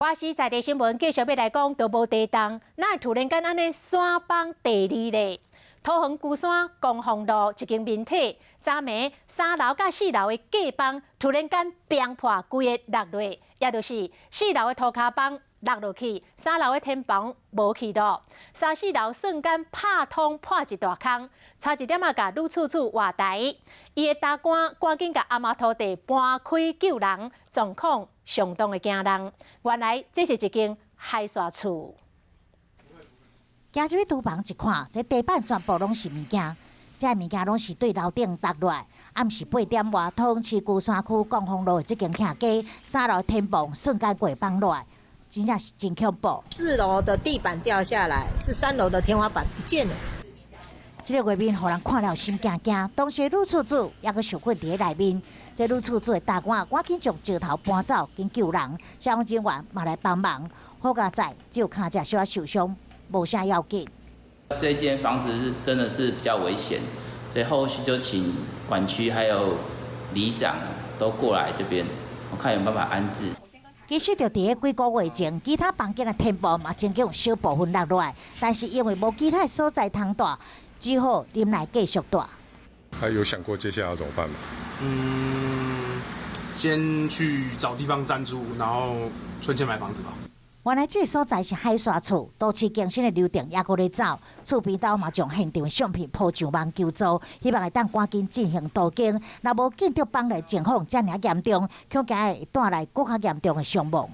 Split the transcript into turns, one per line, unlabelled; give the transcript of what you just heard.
我是在地新闻，继续要来讲都无地动，那突然间安尼山崩地裂咧。桃园龟山公丰路一间民体，昨暝3楼甲4楼的隔板突然间崩破，规个落落，也就是4楼的涂骹板落落去，3楼的天棚无去到，3、4楼瞬间拍通破一大坑，差一点甲女厝厝活台，伊的大官赶紧甲阿妈土地搬开救人，状况相当的惊人。原来这是一间海沙厝。
行入去厨房一看，这地板全部拢是物件，这物件拢是对楼顶落落来。暗时8点外，桃园市龟山区公丰路的这间客家3楼天棚瞬间过崩落来，真正是真恐怖。
4楼的地板掉下来，是3楼的天花板不见了。
这个画面让人看了心惊惊。当时女厝主也阁受困伫咧内面，这女厝主的大官赶紧将石头搬走，紧救人。消防人员嘛来帮忙，好佳在只有脚只小受伤。 无啥要紧。
这间房子是真的是比较危险，所以后续就请管区还有里长都过来这边，我看有办法安置。
其实就伫咧几个月前，其他房间的天棚嘛曾经有小部分落落来，但是因为无其他所在通住，只好忍耐继续住。
还有想过接下来要怎么办吗？
先去找地方暂住，然后存钱买房子吧。
原来这个所在是海沙厝，都市更新的流程也搁咧走。厝边斗嘛将现场的相片铺上网求助，希望会当赶紧进行途径。若无见到崩的情况遮尔严重，恐惊会带来更较严重的伤亡。